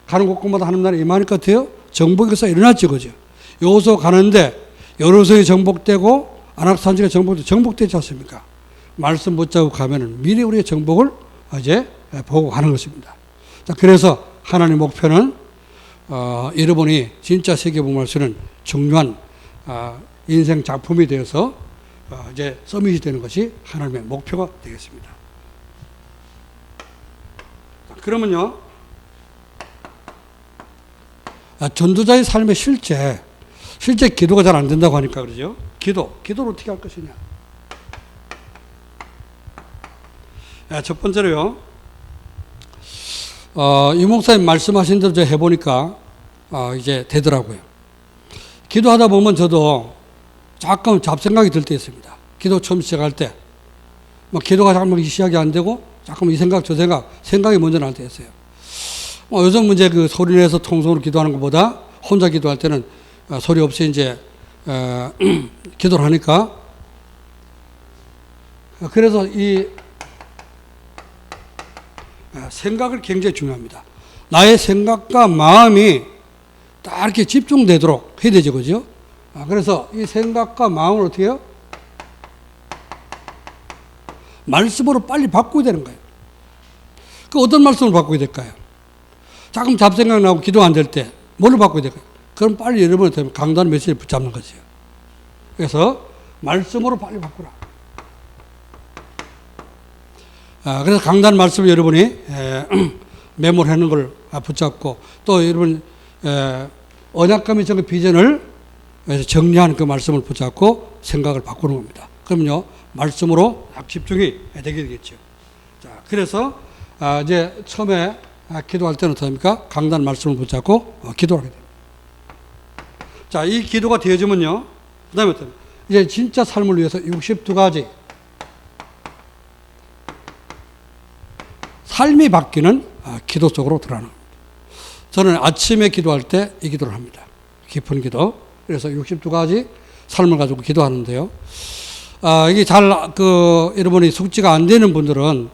S1: 가는 곳곳마다 하는 나라 임할 것 같아요. 정복에서 일어났죠, 그죠? 여호수아 가는데 여호수아가 정복되고 안악산지가 정복되지 않습니까? 말씀 붙잡고 가면은 미리 우리의 정복을 이제 보고 가는 것입니다. 자, 그래서 하나님의 목표는 여러분이 진짜 세계복음할 수 있는 중요한 인생 작품이 되어서 이제 서밋이 되는 것이 하나님의 목표가 되겠습니다. 자, 그러면요, 전도자의 삶의 실제 기도가 잘 안 된다고 하니까 그러죠. 기도를 어떻게 할 것이냐. 첫 번째로요, 이 목사님 말씀하신 대로 제가 해보니까 이제 되더라고요. 기도하다 보면 저도 잠깐 잡생각이 들 때 있습니다. 기도 처음 시작할 때 기도가 잠깐 시작이 안 되고 잠깐 이 생각 저 생각이 먼저 날 때 있어요. 요즘 문제 그 소리 내서 통성으로 기도하는 것보다 혼자 기도할 때는 소리 없이 이제 기도를 하니까, 그래서 이 생각을 굉장히 중요합니다. 나의 생각과 마음이 딱 이렇게 집중되도록 해야 되죠, 그죠? 그래서 이 생각과 마음을 어떻게 해요? 말씀으로 빨리 바꾸어야 되는 거예요. 그 어떤 말씀을 바꾸어야 될까요? 조금 잡생각 나고 기도 안 될 때 뭘로 바꿔야 될까요? 그럼 빨리 여러분한테 강단 메시지를 붙잡는 거죠. 그래서 말씀으로 빨리 바꾸라. 그래서 강단 말씀을 여러분이 메모를 하는 걸 붙잡고, 또 여러분 언약감이 정한 비전을 정리하는 그 말씀을 붙잡고 생각을 바꾸는 겁니다. 그럼요, 말씀으로 집중이 되게 되겠죠. 자, 그래서 이제 처음에 기도할 때는 어떻습니까? 강단 말씀을 붙잡고 기도하게 됩니다. 자, 이 기도가 되어지면요, 그 다음에 이제 진짜 삶을 위해서 62가지 삶이 바뀌는 기도 속으로 들어가는 겁니다. 저는 아침에 기도할 때 이 기도를 합니다. 깊은 기도. 그래서 62가지 삶을 가지고 기도하는데요. 이게 여러분이 숙지가 안 되는 분들은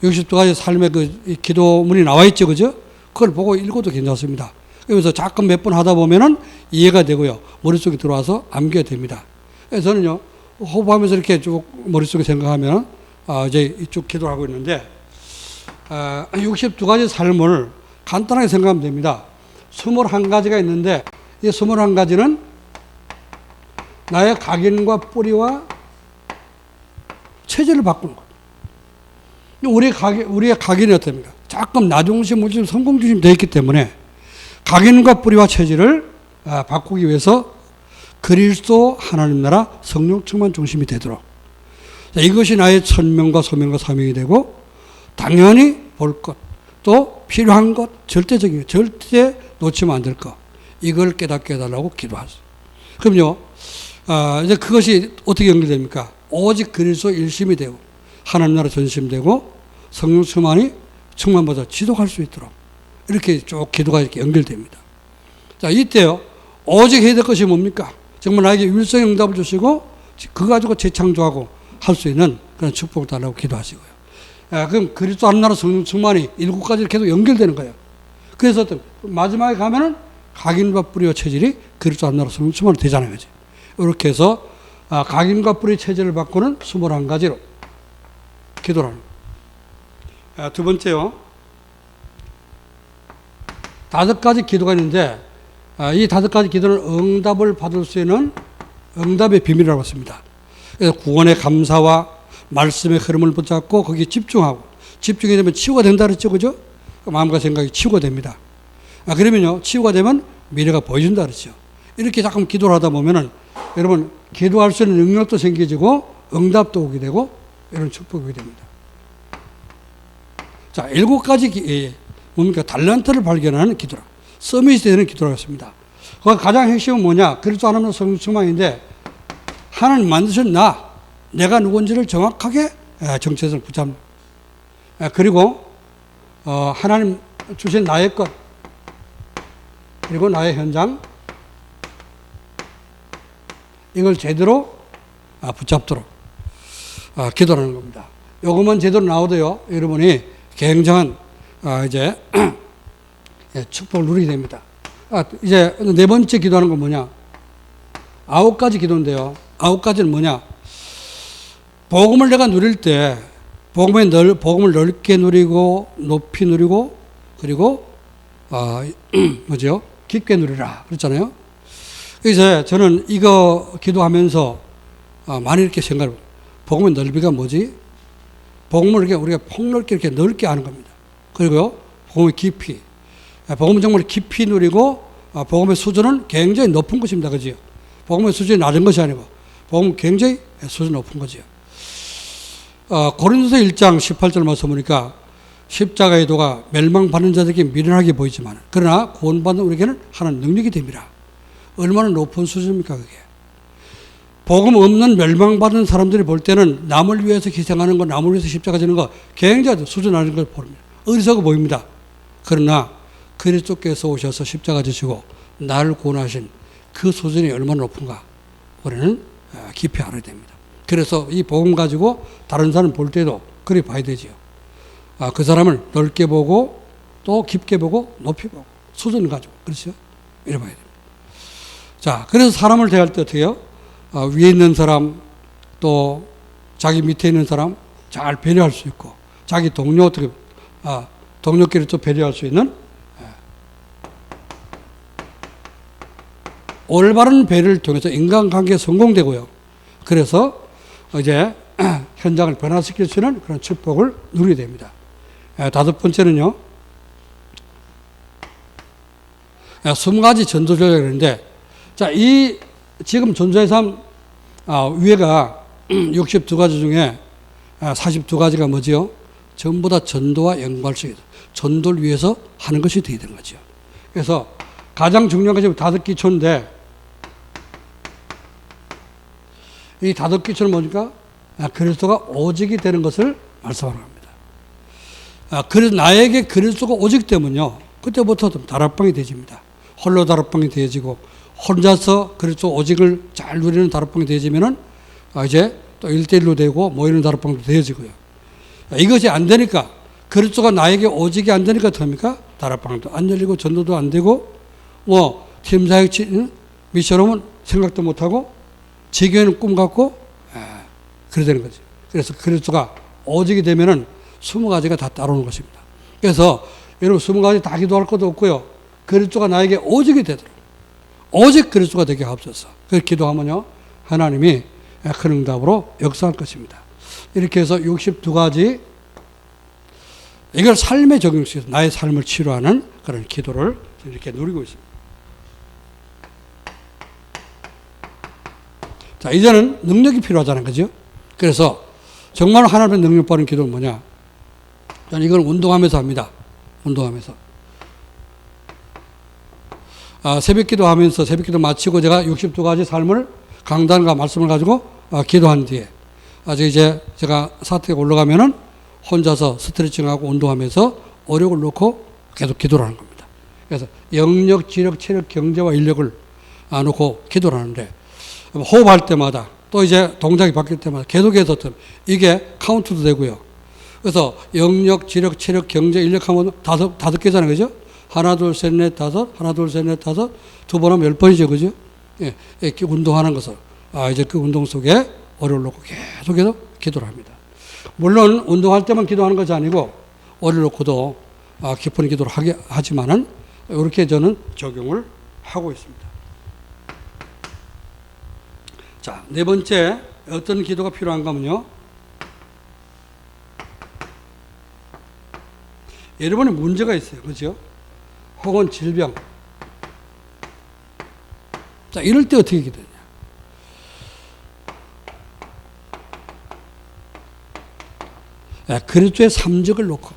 S1: 62가지 삶의 그 기도문이 나와 있죠, 그죠? 그걸 보고 읽어도 괜찮습니다. 그래서 자꾸 몇 번 하다 보면은 이해가 되고요. 머릿속에 들어와서 암기가 됩니다. 그래서 저는요, 호흡하면서 이렇게 쭉 머릿속에 생각하면 이제 이쪽 기도를 하고 있는데 62가지 삶을 간단하게 생각하면 됩니다. 21가지가 있는데 이 21가지는 나의 각인과 뿌리와 체질을 바꾸는 것. 우리의 각인이 어떻습니까? 조금 나중심, 무중심, 성공중심 되어 있기 때문에 각인과 뿌리와 체질을 바꾸기 위해서 그리스도 하나님 나라 성령 충만 중심이 되도록, 이것이 나의 천명과 소명과 사명이 되고, 당연히 볼 것, 또 필요한 것, 절대적인 것, 절대 놓치면 안 될 것, 이걸 깨닫게 해달라고 기도하세요. 그럼요, 이제 그것이 어떻게 연결됩니까? 오직 그리스도 일심이 되고 하나님 나라 전심되고 성령 충만이 충만받아 지속할 수 있도록 이렇게 쭉 기도가 이렇게 연결됩니다. 자, 이때요, 오직 해야 될 것이 뭡니까? 정말 나에게 유일성 응답을 주시고 그거 가지고 재창조하고 할 수 있는 그런 축복을 달라고 기도하시고요. 그럼 그리스도 하나님 나라 성령 충만이 7가지로 계속 연결되는 거예요. 그래서 마지막에 가면은 각인과 뿌리와 체질이 그리스도 하나님 나라 성령 충만이 되잖아요. 그치? 이렇게 해서 각인과 뿌리 체질을 바꾸는 21가지로 기도를 하는 거예요. 두 번째요, 5가지 기도가 있는데 이 5가지 기도는 응답을 받을 수 있는 응답의 비밀이라고 했습니다. 그래서 구원의 감사와 말씀의 흐름을 붙잡고 거기에 집중하고, 집중이 되면 치유가 된다 그랬죠, 그죠? 마음과 생각이 치유가 됩니다. 그러면요, 치유가 되면 미래가 보여준다 그랬죠. 이렇게 잠깐 기도를 하다 보면은 여러분 기도할 수 있는 능력도 생기지고 응답도 오게 되고 이런 축복이 오게 됩니다. 자, 7가지 뭡니까? 달란트를 발견하는 기도라. 서밋이 되는 기도라고 했습니다. 그 가장 핵심은 뭐냐? 그리스도 하나님의 성령 충만인데 하나님 만드신 내가 누군지를 정확하게 정체성을 붙잡는. 그리고 하나님 주신 나의 것, 그리고 나의 현장, 이걸 제대로 붙잡도록 기도하는 겁니다. 요것만 제대로 나오도요, 여러분이 굉장한 이제 축복을 누리게 됩니다. 이제 4번째 기도하는 건 뭐냐? 9가지 기도인데요. 9가지는 뭐냐? 복음을 내가 누릴 때 복음을 넓게 누리고 높이 누리고 그리고 뭐죠? 깊게 누리라 그랬잖아요. 그래서 저는 이거 기도하면서 많이 이렇게 생각을, 복음의 넓이가 뭐지? 복음을 이렇게 우리가 폭넓게 이렇게 넓게 아는 겁니다. 그리고요, 복음의 깊이, 복음은 정말 깊이 누리고 복음의 수준은 굉장히 높은 것입니다. 그죠? 복음의 수준이 낮은 것이 아니고 복음은 굉장히 수준이 높은 거죠. 고린도서 1장 18절 말씀 보니까 십자가의 도가 멸망받는 자들에게 미련하게 보이지만 그러나 구원받는 우리에게는 하나님 능력이 됩니다. 얼마나 높은 수준입니까 그게. 복음 없는 멸망받은 사람들이 볼 때는 남을 위해서 희생하는 거, 남을 위해서 십자가 지는 거 굉장히 수준 낮은 걸 보입니다. 어리석어 보입니다. 그러나 그리스도께서 오셔서 십자가 지시고 나를 구원하신 그 수준이 얼마나 높은가 우리는 깊이 알아야 됩니다. 그래서 이 복음 가지고 다른 사람 볼 때도 그리 봐야 되지요. 그 사람을 넓게 보고 또 깊게 보고 높이 보고 수준 가지고, 그렇죠? 이래 봐야 됩니다. 자, 그래서 사람을 대할 때 어떻게 해요? 위에 있는 사람 또 자기 밑에 있는 사람 잘 배려할 수 있고 자기 동료 어떻게 동료끼리 또 배려할 수 있는 올바른 배려를 통해서 인간관계가 성공되고요. 그래서 이제 현장을 변화시킬 수 있는 그런 축복을 누리게 됩니다. 5번째는요, 20가지 전도 조약인데, 자, 이 지금 전도의 삶 위에가 62가지 중에 42가지가 뭐지요? 전부 다 전도와 연관성이다. 전도를 위해서 하는 것이 되어야 되는 거죠. 그래서 가장 중요한 것이 5기초인데 이 5기초는 뭐니까? 그리스도가 오직이 되는 것을 말씀하는 겁니다. 그래서 나에게 그리스도가 오직 되면요, 그때부터 다락방이 되집니다. 홀로 다락방이 되어지고 혼자서 그리스도 오직을 잘 누리는 다락방이 되어지면은 이제 또 1대1로 되고 모이는 다락방도 되어지고요. 이것이 안 되니까, 그리스도가 나에게 오직이 안 되니까 어떡합니까? 다락방도 안 열리고 전도도 안 되고 뭐 팀사역 미션홈은 생각도 못하고 지교회는 꿈 같고 그래 되는 거죠. 그래서 그리스도가 오직이 되면은 20가지가 다 따라오는 것입니다. 그래서 여러분 20가지 다 기도할 것도 없고요. 그리스도가 나에게 오직이 되도록 오직 그리스도가 되게 하옵소서. 그렇게 기도하면요 하나님이 큰 응답으로 역사할 것입니다. 이렇게 해서 62가지 이걸 삶에 적용시켜서 나의 삶을 치료하는 그런 기도를 이렇게 누리고 있습니다. 자, 이제는 능력이 필요하잖아요. 그죠? 그래서 정말 하나님의 능력 받는 기도는 뭐냐? 저는 이걸 운동하면서 합니다. 운동하면서. 새벽 기도 하면서 새벽 기도 마치고 제가 62가지 삶을 강단과 말씀을 가지고 기도한 뒤에 이제 제가 사택에 올라가면은 혼자서 스트레칭하고 운동하면서 어력을 놓고 계속 기도를 하는 겁니다. 그래서 영력, 지력, 체력, 경제와 인력을 놓고 기도를 하는데 호흡할 때마다 또 이제 동작이 바뀔 때마다 계속해서 이게 카운트도 되고요. 그래서 영력, 지력, 체력, 경제, 인력 하면 다섯 개잖아요. 그죠? 하나, 둘, 셋, 넷, 다섯, 하나, 둘, 셋, 넷, 다섯, 두 번 하면 10번이죠. 그죠? 예, 이렇게 운동하는 것을. 이제 그 운동 속에 어려를 놓고 계속해서 기도를 합니다. 물론 운동할 때만 기도하는 것이 아니고 어려를 놓고도 깊은 기도를 하지만은 이렇게 저는 적용을 하고 있습니다. 자, 네 번째 어떤 기도가 필요한가 하면요. 여러분의 문제가 있어요. 그렇죠? 혹은 질병. 자, 이럴 때 어떻게 기도하냐. 그리스도의 삼직을 놓고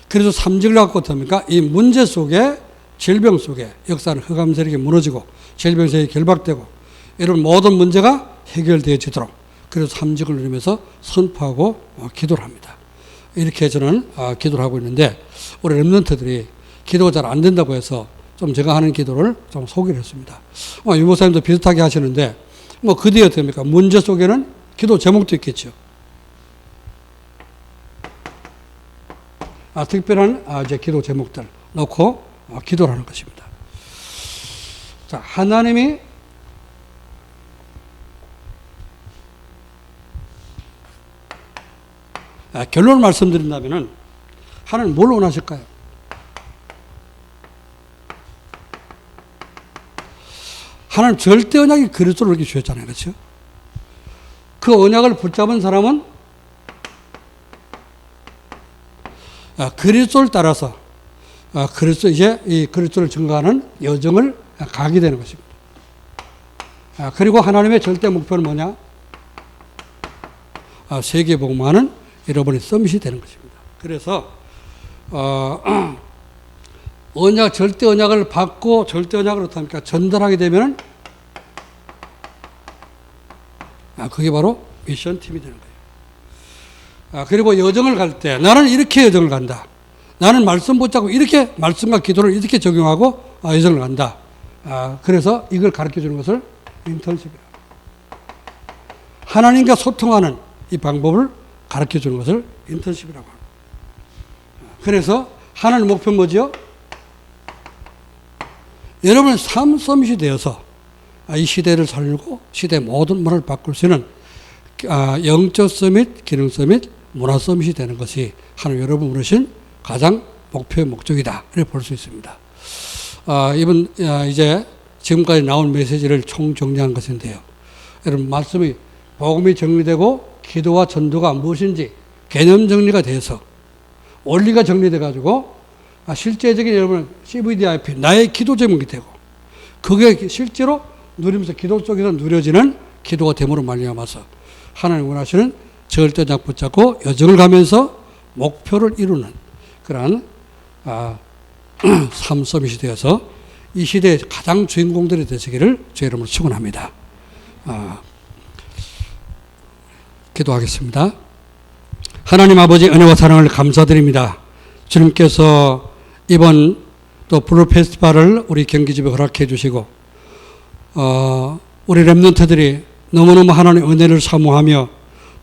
S1: 그래서 삼직을 갖고 어떻습니까? 이 문제 속에 질병 속에 역사는 흑암 세력이 무너지고 질병 세력이 결박되고 이런 모든 문제가 해결되어지도록 그래서 삼직을 누리면서 선포하고 기도를 합니다. 이렇게 저는 기도를 하고 있는데 우리 렘넌트들이 기도가 잘 안 된다고 해서 좀 제가 하는 기도를 좀 소개를 했습니다. 유목사님도 비슷하게 하시는데 그 뒤에 어떻습니까? 문제 속에는 기도 제목도 있겠죠. 특별한 이제 기도 제목들 놓고 기도를 하는 것입니다. 자, 하나님이 결론을 말씀드린다면은 하나님 뭘 원하실까요? 하나님 절대 언약이 그리스도를 이렇게 주셨잖아요. 그렇죠? 그 언약을 붙잡은 사람은 그리스도를 따라서 이제 이 그리스도를 증거하는 여정을 가게 되는 것입니다. 그리고 하나님의 절대 목표는 뭐냐? 세계 복음화는 여러분의 서밋이 되는 것입니다. 그래서 절대 언약을 받고 절대 언약을 어떻습니까? 전달하게 되면 그게 바로 미션 팀이 되는 거예요. 그리고 여정을 갈 때 나는 이렇게 여정을 간다. 나는 말씀 붙잡고 이렇게 말씀과 기도를 이렇게 적용하고 여정을 간다. 그래서 이걸 가르쳐 주는 것을 인턴십이라고. 하나님과 소통하는 이 방법을 가르쳐 주는 것을 인턴십이라고 합니다. 그래서 하나님 목표는 뭐죠? 여러분의 삶 서밋이 되어서 이 시대를 살리고 시대의 모든 문화를 바꿀 수 있는 영적 서밋, 기능 서밋, 문화 서밋이 되는 것이 하나님 여러분 부르신 가장 목표의 목적이다. 이렇게 볼 수 있습니다. 이번 이제 지금까지 나온 메시지를 총정리한 것인데요. 여러분 말씀이 복음이 정리되고 기도와 전도가 무엇인지 개념 정리가 돼서 원리가 정리돼 가지고 실제적인 여러분 CVDIP 나의 기도 제목이 되고 그게 실제로 누리면서 기도 속에서 누려지는 기도가 됨으로 말미암아서 하나님 원하시는 절대 언약 붙잡고 여정을 가면서 목표를 이루는 그러한 삶 서밋이 되어서 이 시대의 가장 주인공들이 되시기를 주의 이름으로 축원합니다. 기도하겠습니다. 하나님 아버지 은혜와 사랑을 감사드립니다. 주님께서 이번 또 블루 페스티벌을 우리 경기집에 허락해 주시고 우리 렘넌트들이 너무너무 하나님의 은혜를 사모하며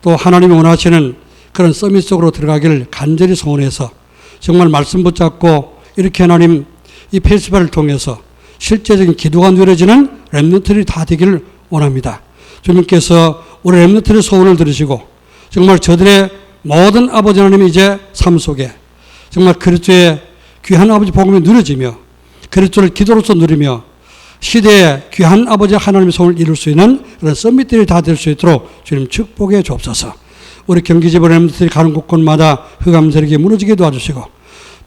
S1: 또 하나님이 원하시는 그런 서밋 속으로 들어가기를 간절히 소원해서 정말 말씀 붙잡고 이렇게 하나님 이 페스티벌을 통해서 실제적인 기도가 누려지는 렘넌트들이 다 되기를 원합니다. 주님께서 우리 렘넌트의 소원을 들으시고 정말 저들의 모든 아버지 하나님이 이제 삶 속에 정말 그리스도의 귀한 아버지 복음이 누려지며 그리스도를 기도로서 누리며 시대의 귀한 아버지 하나님의 손을 이룰 수 있는 그런 썸밋들이 다 될 수 있도록 주님 축복해 주옵소서. 우리 경기지부 렘넌트들이 가는 곳곳마다 흑암 세력이 무너지게 도와주시고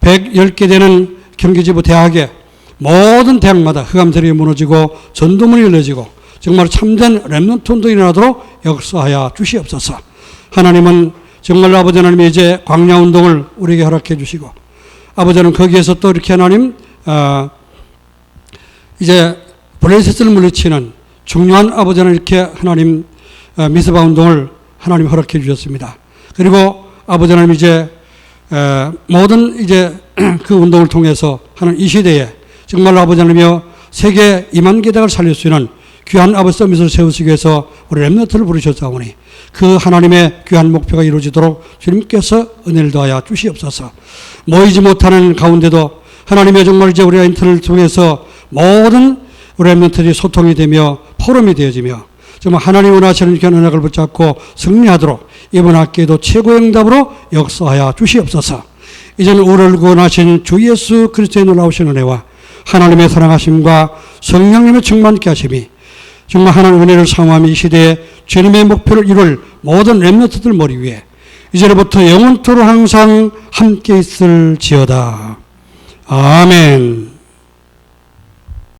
S1: 110개 되는 경기지부 대학의 모든 대학마다 흑암 세력이 무너지고 전도문이 열려지고 정말 참된 렘넌트 운동이 일어나도록 역사하여 주시옵소서. 하나님은 정말 아버지 하나님이 이제 광야 운동을 우리에게 허락해 주시고 아버지는 거기에서 또 이렇게 하나님 이제 블레셋을 물리치는 중요한 아버지는 이렇게 하나님 미스바 운동을 하나님 허락해 주셨습니다. 그리고 아버지 하나님 이제 모든 이제 그 운동을 통해서 하는 이 시대에 정말 아버지 하나님이여 세계 2만 개 대학을 살릴 수 있는 귀한 아버지 서밋을 세우시기 위해서 우리 렘넌트를 부르셨사오니 그 하나님의 귀한 목표가 이루어지도록 주님께서 은혜를 더하여 주시옵소서. 모이지 못하는 가운데도 하나님의 정말 이제 우리가 인터넷을 통해서 모든 우리 렘넌트들이 소통이 되며 포럼이 되어지며 정말 하나님 원하시는 귀한 언약을 붙잡고 승리하도록 이번 학기에도 최고의 응답으로 역사하여 주시옵소서. 이제는 우리를 구원하신 주 예수 그리스도의 놀라우신 은혜와 하나님의 사랑하심과 성령님의 충만케 하심이 정말 하나님의 은혜를 사모하며 이 시대에 주님의 목표를 이룰 모든 렘넌트들 머리 위에 이제로부터 영원토록 항상 함께 있을지어다. 아멘.